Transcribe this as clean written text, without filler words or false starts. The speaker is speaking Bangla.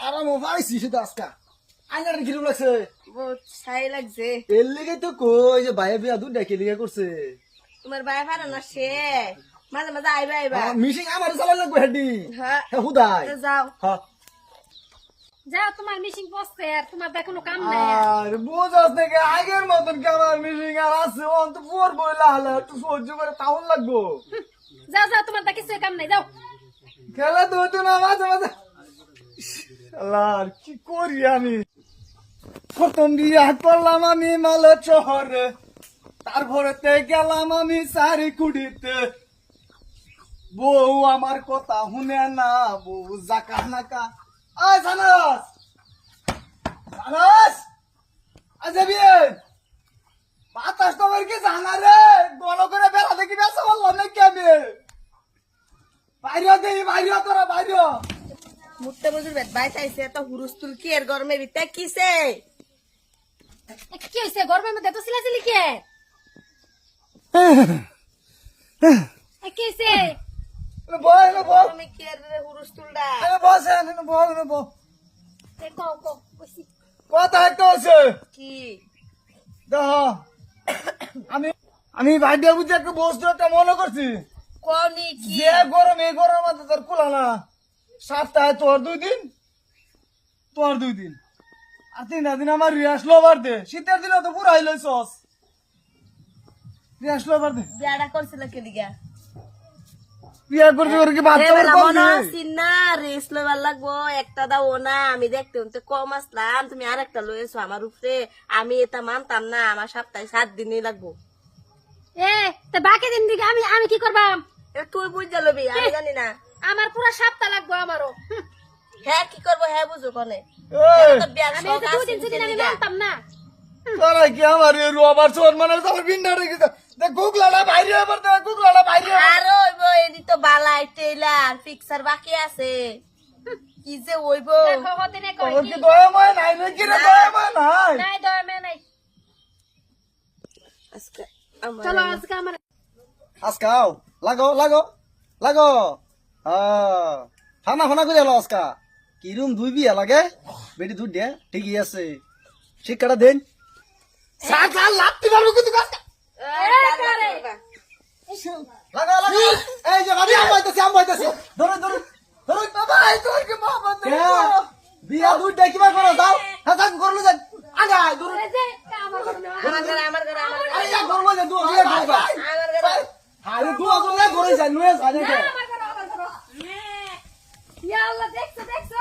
আরে মোবাইল সিসে তো আজকা আইনার কিরম লাগছে বহুত ছাই লাগছে। এর লিগে তো কই যে ভাই বিয়া দুধ ডাকে লিগে করছে তোমার ভাই ভাড়া না সে মাঝে মাঝে আইবা আইবা। মিশিং আমার চালাই লাগবে হেডি হ্যাঁ হ্যাঁ হুদাই তো যাও হ্যাঁ যাও তোমার মিশিং বসছে আর তোমার তো কোনো কাম নাই আর বুঝাস থেকে আগের মতন কি আমার মিশিং আর আছে অন্ত পর বইলা হলে একটু সহ্য করে তাউন লাগবো যাও যাও তোমার তো কিছু কাম নাই যাও খেলা তো হতো না মাঝে মাঝে আল্লাহ আর কি করি আমি প্রথম বিয়া করলাম আমি মালে শহরে তারপরে গেলাম আমি সারি কুড়িতে বউ আমার কথা শুনে না বউ জাকা নাকা আয় জানাস জানাস আজাবি বাতাস তোমার কি জানা রে গণ করে বেড়া দেখি বেসা বললাম নাকি আমি বাইরে দেই বাইরে তোরা বাইরে মুট্টা বজুর বেদ বাই চাইছে এত হুরুস্তুল কি এর গরমের ভিতরে কিসে? কি হইছে গরমের মধ্যে তো সিলাসিলি কে কি হইছে বল বল তুমি কি এর হুরুস্তুলটা? বস বল বল কও কও কইছি কথা একটা আছে কি দেখ আমি আমি ভাইয়া বুঝে একটা বস্তু একটা মনে করছি কোনি কি যে গরম এই গরম আছে তোর কুলা না সপ্তাহে তোর 2 দিন তোর 2 দিন আর 3 দিন আমার রিয়াস লোবার দে শীতের দিনে তো পুরো আইলো সস রিয়াস লোবার দে বিয়াটা করছিল কে লিগা? বিয়া করতে করে কি বাদ এবেলা দেওয়ার মনে কথা আছি না রেস লইবার লাগবো একটা দাও না আমি দেখতে উনতে কম আসলাম তুমি আর একটা লয়েছো আমার উপরে আমি এটা মানতাম না আমার সপ্তাহে 7 দিনই লাগবো। এ তে বাকি দিন দিকে আমি আমি কি করবাম এবার তুই বুঝে লবি আমি জানি না। আমার পুরো সপ্তাহ লাগবো আমারও হ্যাঁ কি করবো হ্যাঁ বুঝো কনে এই তো বিয়ার আমি শখ তো আছে দুদিন সেদিন আমি লিগা। মানতাম না তোরা কি আমার এই রোবার চোর মানে তোর বিন্ডা রেখে দেখ গুগলাটা বাইরে আবার দেখ গুগলাটা বাইরে আর হইব এনি তো বালাই টেইলার ফিক্সার বাকি আছে কি যে হইব দেখো হদিনে কই তোর কি কি দয়াময় নাই নাকি রে দয়াময় নাই নাই দয় মে নাই আজকে আমার চলো আজকে আমার আজকাও লাগো লাগো লাগো হ্যাঁ ফানা ফানা করে এলো আজকা কিরম দুই বিয়া লাগে বেটি দুধ দে ঠিকই আছে শিক্ষাটা দেন সাত সাল লাপতি পারবো কিন্তু কাজটা লাগা লাগা এই যে ভাবি আম হইতাছি ধরো ধরো ধরো বাবা এই তোর কি বাবা বিয়া দুধ দে কিবা করো যাও হ্যাঁ যাও করলো যান আগা ধরো এই যে আমার ঘরে না আমার ঘরে আমার ঘরে আমার ঘরে আরে যা করবো যে দুধ বিয়া করবা আমার ঘরে আরে দুধ করলে করে যান নুয়ে জানে আমার ঘরে ইয়া আল্লাহ দেখছো দেখছো